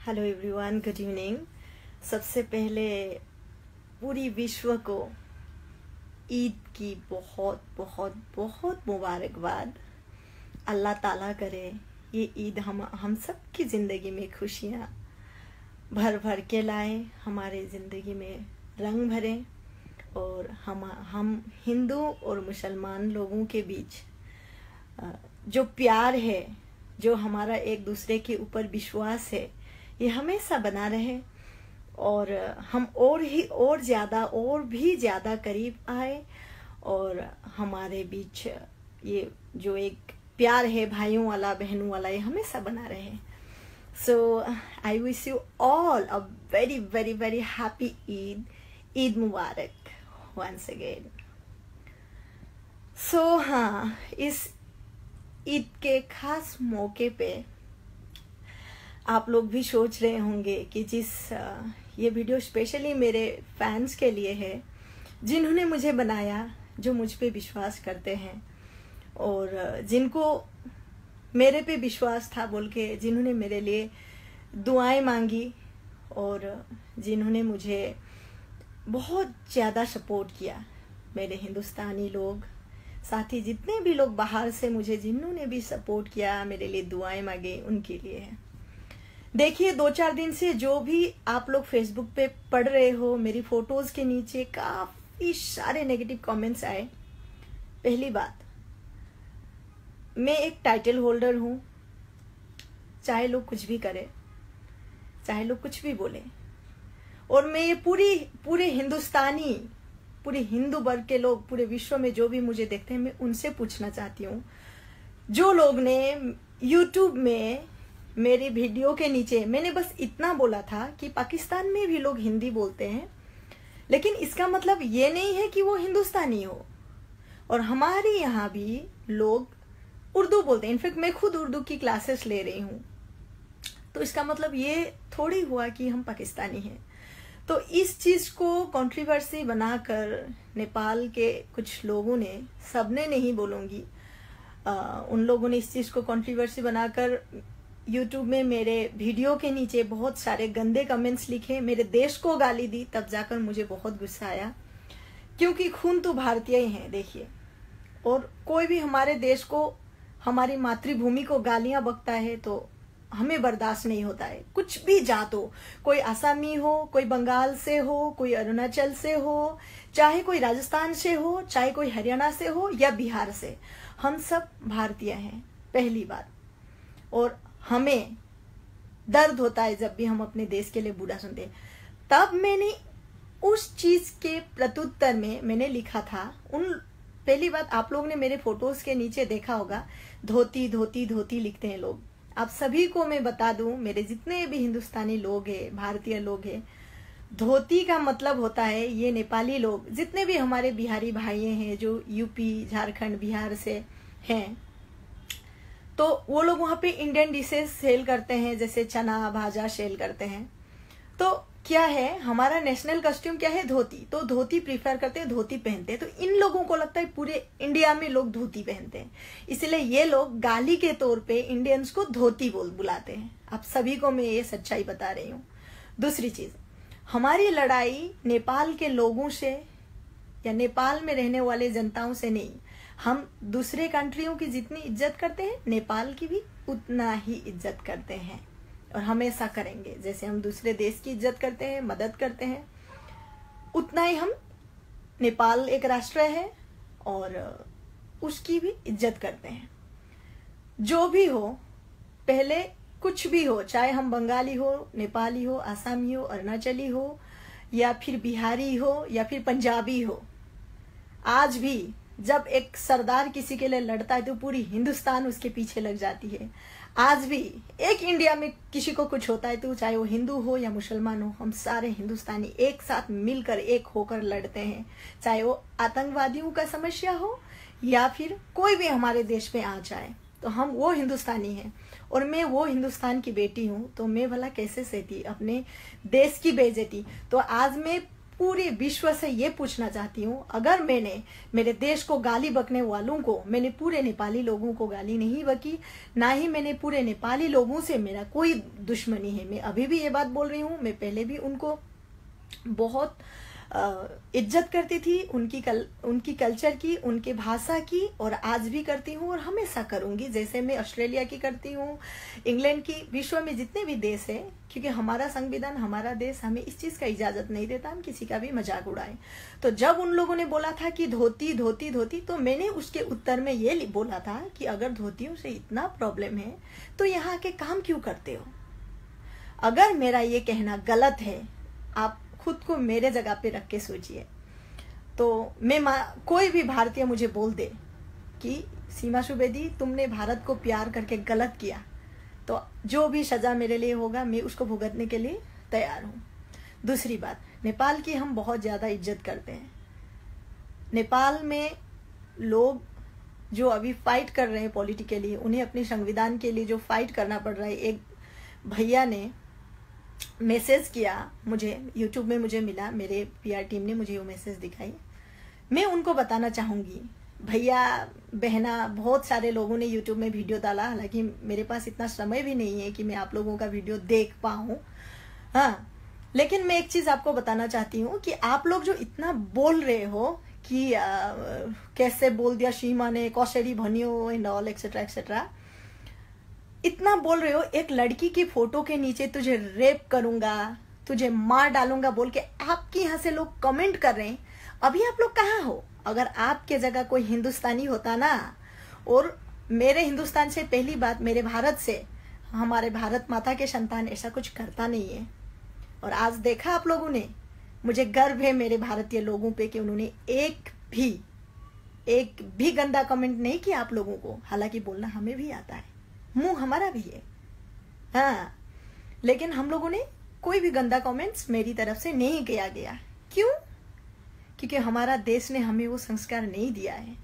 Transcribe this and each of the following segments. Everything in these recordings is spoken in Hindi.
Hello everyone, good evening. सबसे पहले पूरी विश्व को ईद की बहुत बहुत बहुत मुबारकबाद। अल्लाह ताला करे ये ईद हम सब की ज़िंदगी में खुशियाँ भर भर के लाए, हमारे ज़िंदगी में रंग भरे और हम हिंदू और मुसलमान लोगों के बीच जो प्यार है, जो हमारा एक दूसरे के ऊपर विश्वास है, ये हमेशा बना रहे और हम और भी ज़्यादा करीब आए और हमारे बीच ये जो एक प्यार है भाइयों वाला, बहनों वाला, ये हमेशा बना रहे। So I wish you all a very very very happy Eid मुबारक वंस अगेन। सो हाँ, इस ईद के खास मौके पे आप लोग भी सोच रहे होंगे कि ये वीडियो स्पेशली मेरे फैंस के लिए है, जिन्होंने मुझे बनाया, जो मुझ पे विश्वास करते हैं और जिनको मेरे पे विश्वास था बोल के, जिन्होंने मेरे लिए दुआएं मांगी और जिन्होंने मुझे बहुत ज़्यादा सपोर्ट किया। मेरे हिंदुस्तानी लोग, साथ ही जितने भी लोग बाहर से मुझे जिन्होंने भी सपोर्ट किया, मेरे लिए दुआएं मांगे, उनके लिए है। देखिए, 2-4 दिन से जो भी आप लोग फेसबुक पे पढ़ रहे हो, मेरी फोटोज के नीचे काफी सारे नेगेटिव कमेंट्स आए। पहली बात, मैं एक टाइटल होल्डर हूं, चाहे लोग कुछ भी करे, चाहे लोग कुछ भी बोले, और मैं ये पूरे हिंदुस्तानी, पूरे हिंदू वर्ग के लोग, पूरे विश्व में जो भी मुझे देखते हैं, मैं उनसे पूछना चाहती हूँ, जो लोग ने यूट्यूब में मेरी वीडियो के नीचे, मैंने बस इतना बोला था कि पाकिस्तान में भी लोग हिंदी बोलते हैं, लेकिन इसका मतलब ये नहीं है कि वो हिंदुस्तानी हो, और हमारे यहाँ भी लोग उर्दू बोलते हैं। इनफैक्ट मैं खुद उर्दू की क्लासेस ले रही हूँ, तो इसका मतलब ये थोड़ी हुआ कि हम पाकिस्तानी हैं। तो इस चीज को कंट्रोवर्सी बनाकर नेपाल के कुछ लोगों ने, सबने नहीं बोलूंगी, उन लोगों ने इस चीज को कंट्रोवर्सी बनाकर यूट्यूब में मेरे वीडियो के नीचे बहुत सारे गंदे कमेंट्स लिखे, मेरे देश को गाली दी। तब जाकर मुझे बहुत गुस्सा आया, क्योंकि खून तो भारतीय ही है। देखिए, और कोई भी हमारे देश को, हमारी मातृभूमि को गालियां बकता है तो हमें बर्दाश्त नहीं होता है। कुछ भी जात हो, कोई आसामी हो, कोई बंगाल से हो, कोई अरुणाचल से हो, चाहे कोई राजस्थान से हो, चाहे कोई हरियाणा से हो या बिहार से, हम सब भारतीय हैं, पहली बात। और हमें दर्द होता है जब भी हम अपने देश के लिए बुरा सुनते हैं। तब मैंने उस चीज के प्रत्युत्तर में मैंने लिखा था, पहली बात, आप लोग ने मेरे फोटोज के नीचे देखा होगा, धोती धोती धोती लिखते हैं लोग। आप सभी को मैं बता दूं, मेरे जितने भी हिंदुस्तानी लोग हैं, भारतीय लोग हैं, धोती का मतलब होता है, ये नेपाली लोग, जितने भी हमारे बिहारी भाई हैं जो यूपी, झारखंड, बिहार से हैं, तो वो लोग वहां पे इंडियन डिशेस सेल करते हैं, जैसे चना भाजा सेल करते हैं। तो क्या है, हमारा नेशनल कॉस्ट्यूम क्या है, धोती। तो धोती प्रीफर करते हैं, धोती पहनते हैं। तो इन लोगों को लगता है पूरे इंडिया में लोग धोती पहनते हैं, इसलिए ये लोग गाली के तौर पे इंडियंस को धोती बुलाते हैं। आप सभी को मैं ये सच्चाई बता रही हूँ। दूसरी चीज, हमारी लड़ाई नेपाल के लोगों से या नेपाल में रहने वाले जनताओं से नहीं। हम दूसरे कंट्रियों की जितनी इज्जत करते हैं, नेपाल की भी उतना ही इज्जत करते हैं और हमेशा करेंगे। जैसे हम दूसरे देश की इज्जत करते हैं, मदद करते हैं, उतना ही हम, नेपाल एक राष्ट्र है और उसकी भी इज्जत करते हैं। जो भी हो, पहले कुछ भी हो, चाहे हम बंगाली हो, नेपाली हो, आसामी हो, अरुणाचली हो, या फिर बिहारी हो, या फिर पंजाबी हो, आज भी जब एक सरदार किसी के लिए लड़ता है तो पूरी हिंदुस्तान उसके पीछे लग जाती है। आज भी एक इंडिया में किसी को कुछ होता है तो चाहे वो हिंदू हो या मुसलमान हो, हम सारे हिंदुस्तानी एक साथ मिलकर, एक होकर लड़ते हैं। चाहे वो आतंकवादियों का समस्या हो या फिर कोई भी हमारे देश में आ जाए, तो हम वो हिंदुस्तानी हैं। और मैं वो हिंदुस्तान की बेटी हूँ, तो मैं भला कैसे सहती अपने देश की बेइज्जती। तो आज मैं पूरे विश्व से ये पूछना चाहती हूँ, अगर मैंने मेरे देश को गाली बकने वालों को, मैंने पूरे नेपाली लोगों को गाली नहीं बकी, ना ही मैंने पूरे नेपाली लोगों से मेरा कोई दुश्मनी है। मैं अभी भी ये बात बोल रही हूँ, मैं पहले भी उनको बहुत इज्जत करती थी, उनकी कल्चर की, उनकी भाषा की, और आज भी करती हूँ और हमेशा करूंगी, जैसे मैं ऑस्ट्रेलिया की करती हूँ, इंग्लैंड की, विश्व में जितने भी देश है, क्योंकि हमारा संविधान, हमारा देश हमें इस चीज का इजाजत नहीं देता हम किसी का भी मजाक उड़ाएं। तो जब उन लोगों ने बोला था कि धोती धोती धोती, तो मैंने उसके उत्तर में ये बोला था कि अगर धोतियों से इतना प्रॉब्लम है तो यहाँ के काम क्यों करते हो। अगर मेरा ये कहना गलत है, आप खुद को मेरे जगह पे रख के सोचिए। तो मैं कोई भी भारतीय मुझे बोल दे कि सीमा सुवेदी तुमने भारत को प्यार करके गलत किया, तो जो भी सजा मेरे लिए होगा मैं उसको भुगतने के लिए तैयार हूँ। दूसरी बात, नेपाल की हम बहुत ज्यादा इज्जत करते हैं। नेपाल में लोग जो अभी फाइट कर रहे हैं पॉलिटिकली, उन्हें अपने संविधान के लिए जो फाइट करना पड़ रहा है, एक भैया ने मैसेज किया मुझे, यूट्यूब में मुझे मिला, मेरे पीआर टीम ने मुझे वो मैसेज दिखाई। मैं उनको बताना चाहूंगी, भैया बहना, बहुत सारे लोगों ने यूट्यूब में वीडियो डाला, हालांकि मेरे पास इतना समय भी नहीं है कि मैं आप लोगों का वीडियो देख पाऊं, हाँ, लेकिन मैं एक चीज आपको बताना चाहती हूँ कि आप लोग जो इतना बोल रहे हो कि कैसे बोल दिया सीमा ने, कौशरी भनियो एंड ऑल एक्सेट्रा एक्सेट्रा, इतना बोल रहे हो, एक लड़की की फोटो के नीचे तुझे रेप करूंगा, तुझे मार डालूंगा बोल के आपके यहाँ से लोग कमेंट कर रहे हैं। अभी आप लोग कहाँ हो? अगर आपके जगह कोई हिंदुस्तानी होता ना, और मेरे हिंदुस्तान से, पहली बात मेरे भारत से, हमारे भारत माता के संतान ऐसा कुछ करता नहीं है। और आज देखा आप लोगों ने, मुझे गर्व है मेरे भारतीय लोगों पे कि उन्होंने एक भी गंदा कमेंट नहीं किया आप लोगों को। हालांकि बोलना हमें भी आता है, मुंह हमारा भी है, हाँ, लेकिन हम लोगों ने कोई भी गंदा कमेंट्स मेरी तरफ से नहीं किया गया। क्यों? क्योंकि हमारा देश ने हमें वो संस्कार नहीं दिया है।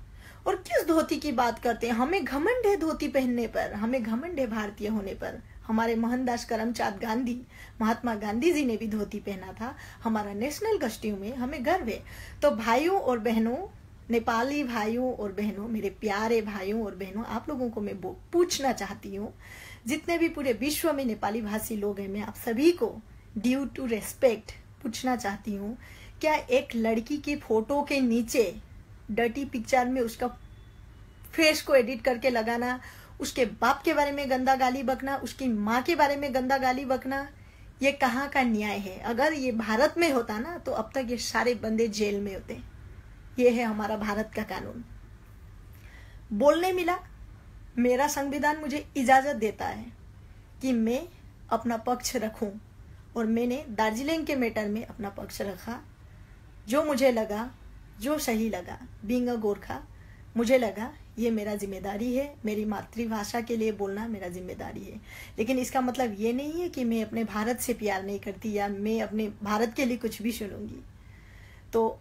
और किस धोती की बात करते हैं? हमें घमंड है धोती पहनने पर, हमें घमंड है भारतीय होने पर। हमारे मोहनदास करमचंद गांधी, महात्मा गांधी जी ने भी धोती पहना था, हमारा नेशनल कॉस्ट्यूम है, हमें गर्व है। तो भाइयों और बहनों, नेपाली भाइयों और बहनों, मेरे प्यारे भाइयों और बहनों, आप लोगों को मैं पूछना चाहती हूँ, जितने भी पूरे विश्व में नेपाली भाषी लोग हैं, मैं आप सभी को ड्यू टू रेस्पेक्ट पूछना चाहती हूँ, क्या एक लड़की की फोटो के नीचे डर्टी पिक्चर में उसका फेस को एडिट करके लगाना, उसके बाप के बारे में गंदा गाली बकना, उसकी माँ के बारे में गंदा गाली बकना, ये कहाँ का न्याय है? अगर ये भारत में होता ना, तो अब तक ये सारे बंदे जेल में होते। ये है हमारा भारत का कानून। बोलने मिला, मेरा संविधान मुझे इजाजत देता है कि मैं अपना पक्ष रखूं, और मैंने दार्जिलिंग के मैटर में अपना पक्ष रखा। जो मुझे लगा, जो सही लगा, बीइंग अ गोरखा, मुझे लगा ये मेरा जिम्मेदारी है, मेरी मातृभाषा के लिए बोलना मेरा जिम्मेदारी है। लेकिन इसका मतलब ये नहीं है कि मैं अपने भारत से प्यार नहीं करती या मैं अपने भारत के लिए कुछ भी सुनूंगी। तो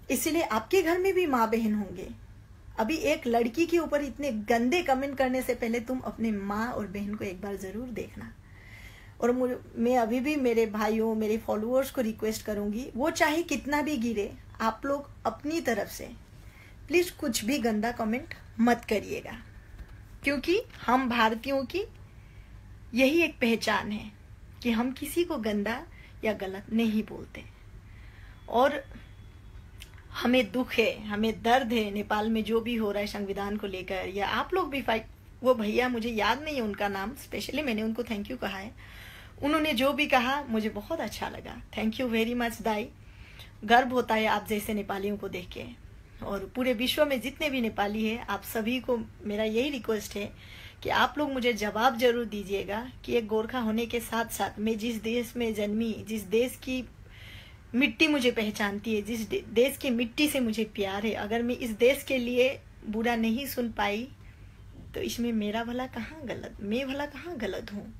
इसीलिए आपके घर में भी माँ बहन होंगे। अभी एक लड़की के ऊपर इतने गंदे कमेंट करने से पहले तुम अपने माँ और बहन को एक बार जरूर देखना। और मैं अभी भी मेरे भाइयों, मेरे फॉलोअर्स को रिक्वेस्ट करूंगी, वो चाहे कितना भी गिरे, आप लोग अपनी तरफ से प्लीज कुछ भी गंदा कमेंट मत करिएगा, क्योंकि हम भारतीयों की यही एक पहचान है कि हम किसी को गंदा या गलत नहीं बोलते। और हमें दुख है, हमें दर्द है, नेपाल में जो भी हो रहा है संविधान को लेकर, या आप लोग भी फाइट, वो भैया मुझे याद नहीं है उनका नाम, स्पेशली मैंने उनको थैंक यू कहा है, उन्होंने जो भी कहा मुझे बहुत अच्छा लगा। थैंक यू वेरी मच दाई। गर्व होता है आप जैसे नेपालियों को देख के। और पूरे विश्व में जितने भी नेपाली हैं, आप सभी को मेरा यही रिक्वेस्ट है कि आप लोग मुझे जवाब जरूर दीजिएगा कि एक गोरखा होने के साथ साथ मैं जिस देश में जन्मी, जिस देश की मिट्टी मुझे पहचानती है, जिस देश की मिट्टी से मुझे प्यार है, अगर मैं इस देश के लिए बुरा नहीं सुन पाई तो इसमें मेरा भला कहाँ गलत, मैं भला कहाँ गलत हूँ।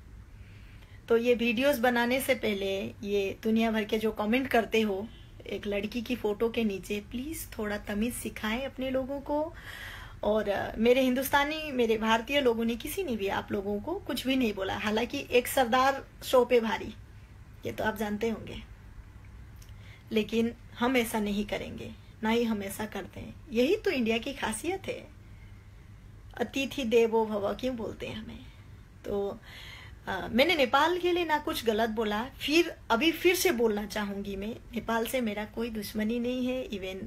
तो ये वीडियोस बनाने से पहले ये दुनिया भर के जो कमेंट करते हो एक लड़की की फोटो के नीचे, प्लीज थोड़ा तमीज सिखाएं अपने लोगों को। और मेरे हिंदुस्तानी, मेरे भारतीय लोगों ने, किसी ने भी आप लोगों को कुछ भी नहीं बोला। हालांकि एक सरदार शो पे भारी, ये तो आप जानते होंगे, लेकिन हम ऐसा नहीं करेंगे, ना ही हम ऐसा करते हैं। यही तो इंडिया की खासियत है। अतिथि देवो भव क्यों बोलते हैं हमें। तो मैंने नेपाल के लिए ना कुछ गलत बोला, अभी फिर से बोलना चाहूंगी मैं, नेपाल से मेरा कोई दुश्मनी नहीं है इवन।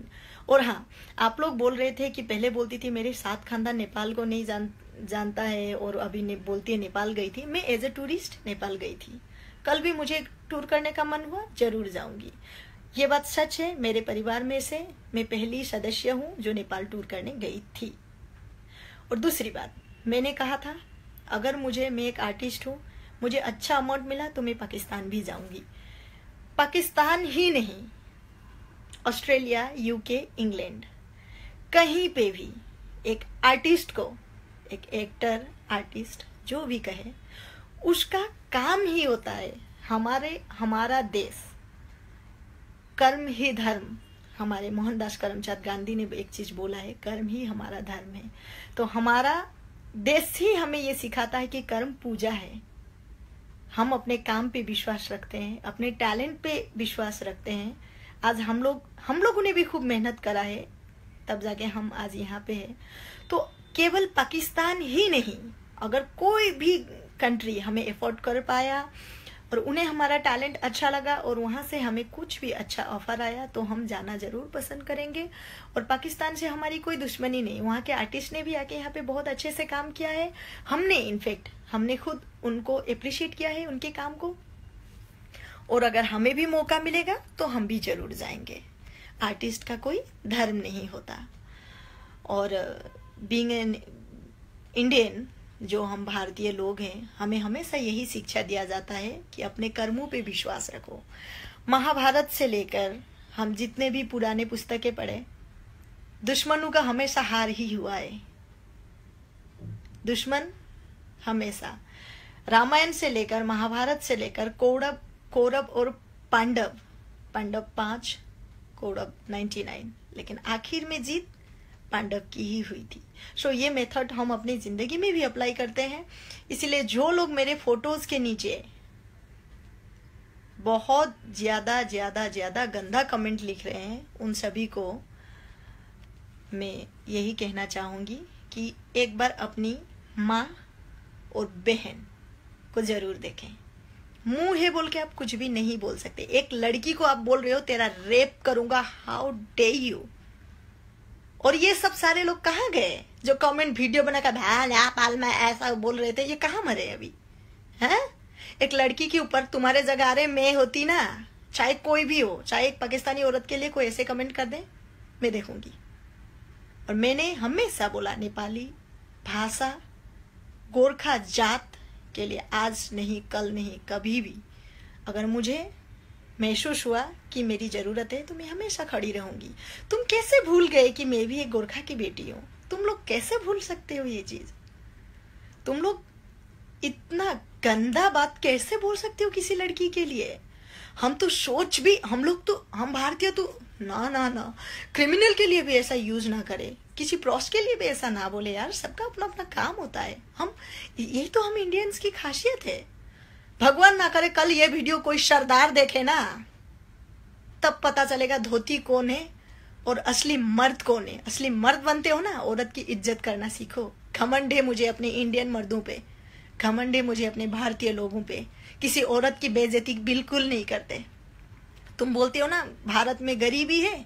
और हाँ, आप लोग बोल रहे थे कि पहले बोलती थी मेरे 7 खानदान नेपाल को नहीं जानता है, और अभी बोलती है नेपाल गई थी। मैं एज ए टूरिस्ट नेपाल गई थी। कल भी मुझे टूर करने का मन हुआ, जरूर जाऊंगी। ये बात सच है, मेरे परिवार में से मैं पहली सदस्य हूँ जो नेपाल टूर करने गई थी। और दूसरी बात, मैंने कहा था अगर मैं एक आर्टिस्ट हूँ, मुझे अच्छा अमाउंट मिला तो मैं पाकिस्तान भी जाऊंगी। पाकिस्तान ही नहीं, ऑस्ट्रेलिया, यूके, इंग्लैंड, कहीं पे भी एक आर्टिस्ट को, एक एक्टर, आर्टिस्ट जो भी कहे, उसका काम ही होता है हमारा देश, कर्म ही धर्म। हमारे मोहनदास करमचंद गांधी ने एक चीज बोला है, कर्म ही हमारा धर्म है। तो हमारा देश ही हमें ये सिखाता है कि कर्म पूजा है। हम अपने काम पे विश्वास रखते हैं, अपने टैलेंट पे विश्वास रखते हैं। आज हम लोगों ने भी खूब मेहनत करा है, तब जाके हम आज यहाँ पे हैं। तो केवल पाकिस्तान ही नहीं, अगर कोई भी कंट्री हमें एफोर्ड कर पाया और उन्हें हमारा टैलेंट अच्छा लगा और वहां से हमें कुछ भी अच्छा ऑफर आया, तो हम जाना जरूर पसंद करेंगे। और पाकिस्तान से हमारी कोई दुश्मनी नहीं। वहाँ के आर्टिस्ट ने भी आके यहाँ पे बहुत अच्छे से काम किया है। हमने खुद उनको अप्रिशिएट किया है, उनके काम को। और अगर हमें भी मौका मिलेगा तो हम भी जरूर जाएंगे। आर्टिस्ट का कोई धर्म नहीं होता। और बीइंग एन इंडियन, जो हम भारतीय लोग हैं, हमें हमेशा यही शिक्षा दिया जाता है कि अपने कर्मों पे विश्वास रखो। महाभारत से लेकर हम जितने भी पुराने पुस्तकें पढ़े, दुश्मनों का हमेशा हार ही हुआ है। दुश्मन हमेशा, रामायण से लेकर, महाभारत से लेकर, कौरव और पांडव 5, कौरव 99, लेकिन आखिर में जीत पांडव की ही हुई थी। सो ये मेथड हम अपनी जिंदगी में भी अप्लाई करते हैं। इसलिए जो लोग मेरे फोटोज के नीचे बहुत ज्यादा गंदा कमेंट लिख रहे हैं, उन सभी को मैं यही कहना चाहूंगी कि एक बार अपनी माँ और बहन को जरूर देखें। मुंह है बोल के आप कुछ भी नहीं बोल सकते। एक लड़की को आप बोल रहे हो तेरा रेप करूंगा, हाउ डे यू। और ये सब सारे लोग कहाँ गए जो कमेंट वीडियो बनाकर पाल में ऐसा बोल रहे थे? ये कहाँ मरे अभी हैं? एक लड़की के ऊपर तुम्हारे जगह मैं होती ना, चाहे कोई भी हो, चाहे एक पाकिस्तानी औरत के लिए कोई ऐसे कमेंट कर दे, मैं देखूंगी। और मैंने हमेशा बोला, नेपाली भाषा, गोरखा जात के लिए आज नहीं, कल नहीं, कभी भी अगर मुझे महसूस हुआ कि मेरी जरूरत है तो मैं हमेशा खड़ी रहूंगी। तुम कैसे भूल गए कि मैं भी एक गोरखा की बेटी हूं? तुम लोग कैसे भूल सकते हो ये चीज? तुम लोग इतना गंदा बात कैसे बोल सकते हो किसी लड़की के लिए? हम भारतीय तो ना क्रिमिनल के लिए भी ऐसा यूज ना करे, किसी प्रॉस के लिए भी ऐसा ना बोले यार। सबका अपना अपना काम होता है। यही तो हम इंडियंस की खासियत है। भगवान ना करे कल ये वीडियो कोई सरदार देखे ना, तब पता चलेगा धोती कौन है और असली मर्द कौन है। असली मर्द बनते हो ना, औरत की इज्जत करना सीखो। घमंड है मुझे अपने इंडियन मर्दों पे, घमंड है मुझे अपने भारतीय लोगों पे। किसी औरत की बेइज्जती बिल्कुल नहीं करते। तुम बोलते हो ना भारत में गरीबी है,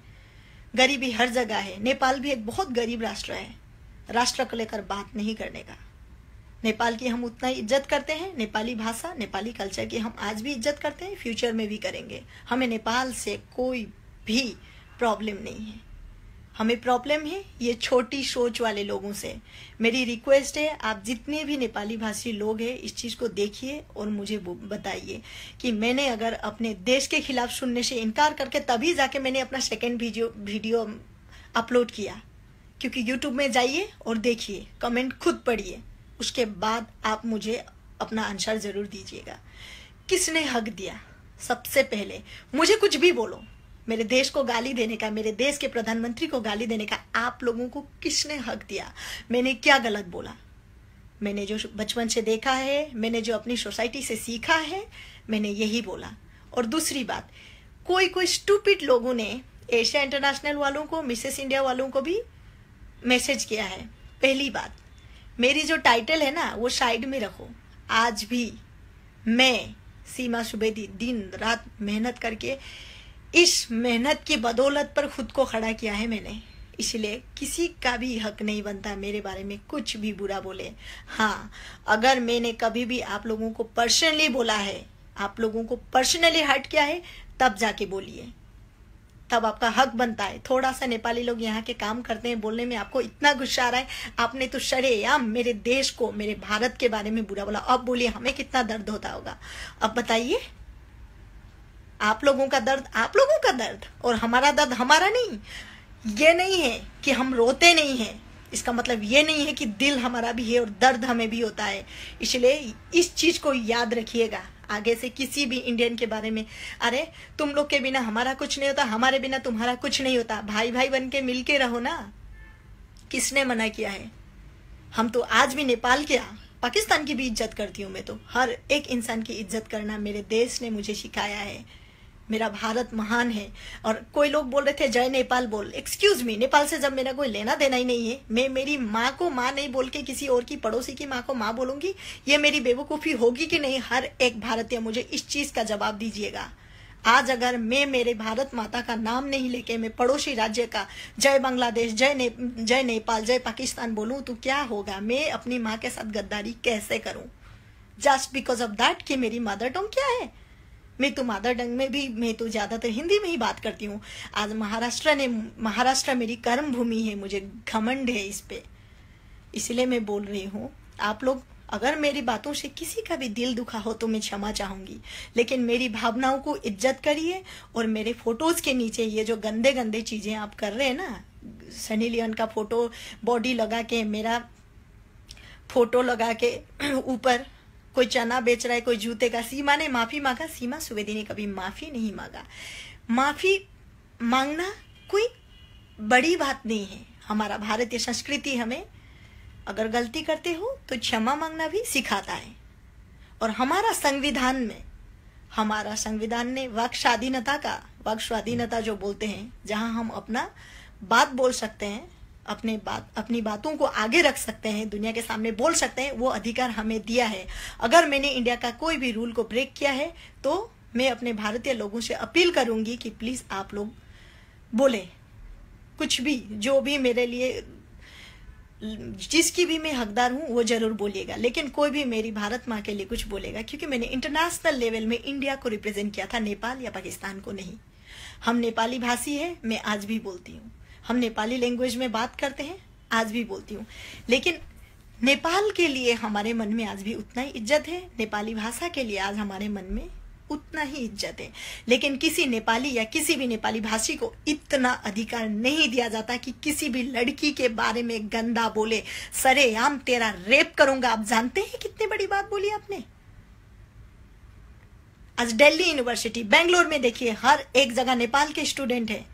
गरीबी हर जगह है। नेपाल भी एक बहुत गरीब राष्ट्र है। राष्ट्र को लेकर बात नहीं करने का। नेपाल की हम उतना ही इज्जत करते हैं। नेपाली भाषा, नेपाली कल्चर की हम आज भी इज्जत करते हैं, फ्यूचर में भी करेंगे। हमें नेपाल से कोई भी प्रॉब्लम नहीं है। हमें प्रॉब्लम है ये छोटी सोच वाले लोगों से। मेरी रिक्वेस्ट है, आप जितने भी नेपाली भाषी लोग हैं इस चीज को देखिए और मुझे बताइए कि मैंने अगर अपने देश के खिलाफ सुनने से इनकार करके तभी जाके मैंने अपना सेकेंड वीडियो अपलोड किया। क्योंकि यूट्यूब में जाइए और देखिए, कमेंट खुद पढ़िए, उसके बाद आप मुझे अपना आंसर जरूर दीजिएगा। किसने हक दिया? सबसे पहले मुझे कुछ भी बोलो, मेरे देश को गाली देने का, मेरे देश के प्रधानमंत्री को गाली देने का आप लोगों को किसने हक दिया? मैंने क्या गलत बोला? मैंने जो बचपन से देखा है, मैंने जो अपनी सोसाइटी से सीखा है, मैंने यही बोला। और दूसरी बात, कोई कोई स्टूपिड लोगों ने एशिया इंटरनेशनल वालों को, मिसेस इंडिया वालों को भी मैसेज किया है। पहली बात, मेरी जो टाइटल है ना वो साइड में रखो। आज भी मैं सीमा सुवेदी दिन रात मेहनत करके इस मेहनत की बदौलत पर खुद को खड़ा किया है मैंने, इसलिए किसी का भी हक नहीं बनता मेरे बारे में कुछ भी बुरा बोले। हाँ, अगर मैंने कभी भी आप लोगों को पर्सनली बोला है, आप लोगों को पर्सनली हर्ट किया है, तब जाके बोलिए, तब आपका हक बनता है। थोड़ा सा नेपाली लोग यहाँ के काम करते हैं, बोलने में आपको इतना गुस्सा आ रहा है, आपने तो शरेआम मेरे देश को, मेरे भारत के बारे में बुरा बोला। अब बोलिए हमें कितना दर्द होता होगा। अब बताइए, आप लोगों का दर्द आप लोगों का दर्द और हमारा दर्द हमारा नहीं। ये नहीं है कि हम रोते नहीं हैं, इसका मतलब ये नहीं है कि दिल हमारा भी है और दर्द हमें भी होता है। इसलिए इस चीज को याद रखिएगा आगे से किसी भी इंडियन के बारे में। अरे तुम लोग के बिना हमारा कुछ नहीं होता, हमारे बिना तुम्हारा कुछ नहीं होता। भाई भाई बन के मिल के रहो ना। किसने मना किया है? हम तो आज भी नेपाल के, पाकिस्तान की भी इज्जत करती हूँ मैं तो। हर एक इंसान की इज्जत करना मेरे देश ने मुझे सिखाया है। मेरा भारत महान है। और कोई लोग बोल रहे थे जय नेपाल बोल। एक्सक्यूज मी, नेपाल से जब मेरा कोई लेना देना ही नहीं है, मैं मेरी माँ को माँ नहीं बोल के किसी और की पड़ोसी की माँ को माँ बोलूंगी, ये मेरी बेवकूफ़ी होगी कि नहीं? हर एक भारतीय मुझे इस चीज़ का जवाब दीजिएगा। आज अगर मैं मेरे भारत माता का नाम नहीं लेके मैं पड़ोसी राज्य का जय बांग्लादेश, जय नेपाल, जय पाकिस्तान बोलूँ तो क्या होगा? मैं अपनी माँ के साथ गद्दारी कैसे करूँ? जस्ट बिकॉज ऑफ दैट कि मेरी मदर टंग क्या है? मैं तो मदर टंग में भी, मैं तो ज़्यादातर हिंदी में ही बात करती हूँ। आज महाराष्ट्र मेरी कर्म भूमि है, मुझे घमंड है इस पे, इसलिए मैं बोल रही हूँ। आप लोग अगर मेरी बातों से किसी का भी दिल दुखा हो तो मैं क्षमा चाहूंगी, लेकिन मेरी भावनाओं को इज्जत करिए। और मेरे फोटोज के नीचे ये जो गंदे गंदे चीजें आप कर रहे हैं ना, सनी लियोन का फोटो बॉडी लगा के, मेरा फोटो लगा के ऊपर कोई चना बेच रहा है, कोई जूते का। सीमा ने माफी मांगा, सीमा सुवेदी ने कभी माफी नहीं मांगा। माफी मांगना कोई बड़ी बात नहीं है। हमारा भारतीय संस्कृति हमें अगर गलती करते हो तो क्षमा मांगना भी सिखाता है। और हमारा संविधान ने वाक स्वाधीनता जो बोलते हैं, जहां हम अपना बात बोल सकते हैं, अपनी बातों को आगे रख सकते हैं, दुनिया के सामने बोल सकते हैं, वो अधिकार हमें दिया है। अगर मैंने इंडिया का कोई भी रूल को ब्रेक किया है तो मैं अपने भारतीय लोगों से अपील करूंगी कि प्लीज आप लोग बोले कुछ भी, जो भी मेरे लिए, जिसकी भी मैं हकदार हूं वो जरूर बोलिएगा, लेकिन कोई भी मेरी भारत माँ के लिए कुछ बोलेगा, क्योंकि मैंने इंटरनेशनल लेवल में इंडिया को रिप्रेजेंट किया था, नेपाल या पाकिस्तान को नहीं। हम नेपाली भाषी है, मैं आज भी बोलती हूँ। हम नेपाली लैंग्वेज में बात करते हैं, आज भी बोलती हूँ। लेकिन नेपाल के लिए हमारे मन में आज भी उतना ही इज्जत है, नेपाली भाषा के लिए आज हमारे मन में उतना ही इज्जत है। लेकिन किसी नेपाली या किसी भी नेपाली भाषी को इतना अधिकार नहीं दिया जाता कि किसी भी लड़की के बारे में गंदा बोले। सरेआम तेरा रेप करूंगा। आप जानते हैं कितनी बड़ी बात बोली आपने? आज दिल्ली यूनिवर्सिटी, बेंगलोर में देखिए, हर एक जगह नेपाल के स्टूडेंट है,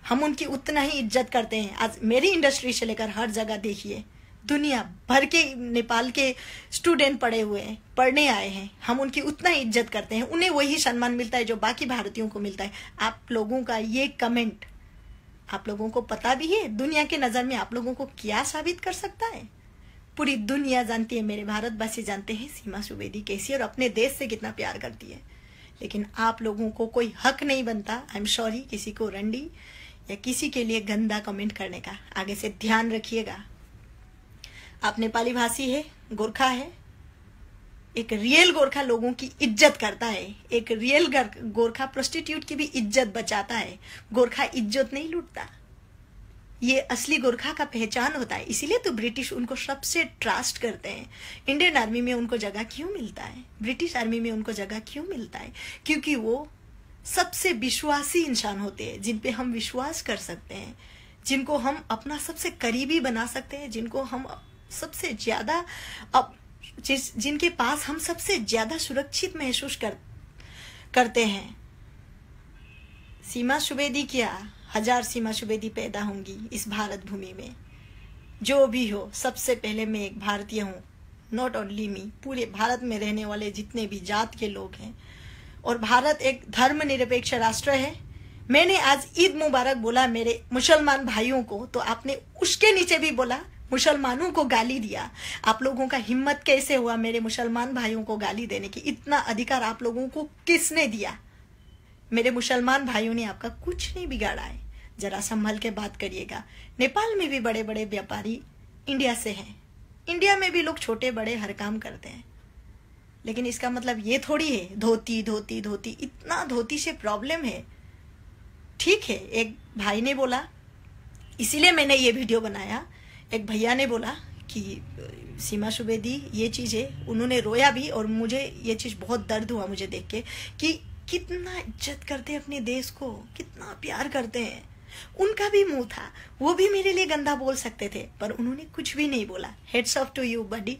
हम उनकी उतना ही इज्जत करते हैं। आज मेरी इंडस्ट्री से लेकर हर जगह देखिए, दुनिया भर के नेपाल के स्टूडेंट पढ़ने आए हैं, हम उनकी उतना ही इज्जत करते हैं, उन्हें वही सम्मान मिलता है जो बाकी भारतीयों को मिलता है। आप लोगों का ये कमेंट आप लोगों को पता भी है दुनिया के नजर में आप लोगों को क्या साबित कर सकता है? पूरी दुनिया जानती है, मेरे भारतवासी जानते हैं सीमा सुवेदी कैसी और अपने देश से कितना प्यार करती है। लेकिन आप लोगों को कोई हक नहीं बनता, आई एम सॉरी, किसी को रंडी या किसी के लिए गंदा कमेंट करने का। आगे से ध्यान रखिएगा। आप नेपाली भाषी है, गोरखा है, एक रियल गोरखा लोगों की इज्जत करता है। एक रियल गोरखा प्रोस्टिट्यूट की भी इज्जत बचाता है। गोरखा इज्जत नहीं लूटता, ये असली गोरखा का पहचान होता है। इसीलिए तो ब्रिटिश उनको सबसे ट्रस्ट करते हैं। इंडियन आर्मी में उनको जगह क्यों मिलता है? ब्रिटिश आर्मी में उनको जगह क्यों मिलता है? क्योंकि वो सबसे विश्वासी इंसान होते हैं, जिन पे हम विश्वास कर सकते हैं, जिनको हम अपना सबसे करीबी बना सकते हैं, जिनको हम सबसे ज्यादा जिनके पास हम सबसे ज्यादा सुरक्षित महसूस करते हैं। सीमा सुवेदी क्या, 1000 सीमा सुवेदी पैदा होंगी इस भारत भूमि में। जो भी हो, सबसे पहले मैं एक भारतीय हूँ, नॉट ओनली मी, पूरे भारत में रहने वाले जितने भी जात के लोग हैं और भारत एक धर्मनिरपेक्ष राष्ट्र है। मैंने आज ईद मुबारक बोला मेरे मुसलमान भाइयों को, तो आपने उसके नीचे भी बोला मुसलमानों को गाली दिया। आप लोगों का हिम्मत कैसे हुआ मेरे मुसलमान भाइयों को गाली देने की? इतना अधिकार आप लोगों को किसने दिया? मेरे मुसलमान भाइयों ने आपका कुछ नहीं बिगाड़ा है। जरा संभल के बात करिएगा। नेपाल में भी बड़े बड़े व्यापारी इंडिया से हैं। इंडिया में भी लोग छोटे बड़े हर काम करते हैं, लेकिन इसका मतलब ये थोड़ी है धोती धोती धोती। इतना धोती से प्रॉब्लम है। ठीक है, एक भाई ने बोला, इसीलिए मैंने ये वीडियो बनाया। एक भैया ने बोला कि सीमा सुवेदी ये चीज़ है, उन्होंने रोया भी और मुझे ये चीज़ बहुत दर्द हुआ मुझे देख के कि कितना इज्जत करते हैं अपने देश को, कितना प्यार करते हैं। उनका भी मुंह था, वो भी मेरे लिए गंदा बोल सकते थे, पर उन्होंने कुछ भी नहीं बोला। Hats off to you buddy,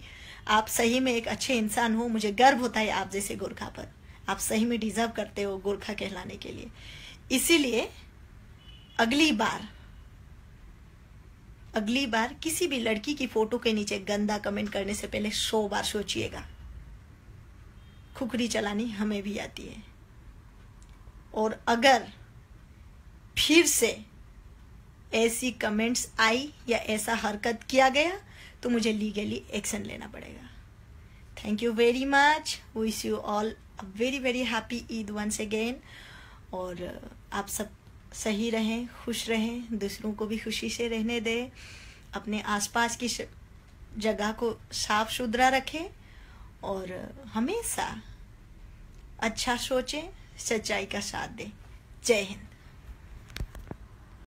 आप सही में एक अच्छे इंसान हो। मुझे गर्व होता है आप जैसे गोरखा पर। आप सही में डिजर्व करते हो गोरखा कहलाने के लिए। इसीलिए अगली बार किसी भी लड़की की फोटो के नीचे गंदा कमेंट करने से पहले 100 बार सोचिएगा। खुखरी चलानी हमें भी आती है, और अगर फिर से ऐसी कमेंट्स आई या ऐसा हरकत किया गया तो मुझे लीगली एक्शन लेना पड़ेगा। Thank you very much. Wish you all a very very happy Eid once again. और आप सब सही रहें, खुश रहें, दूसरों को भी खुशी से रहने दें, अपने आसपास की जगह को साफ सुथरा रखें और हमेशा अच्छा सोचें, सच्चाई का साथ दें। जय हिंद।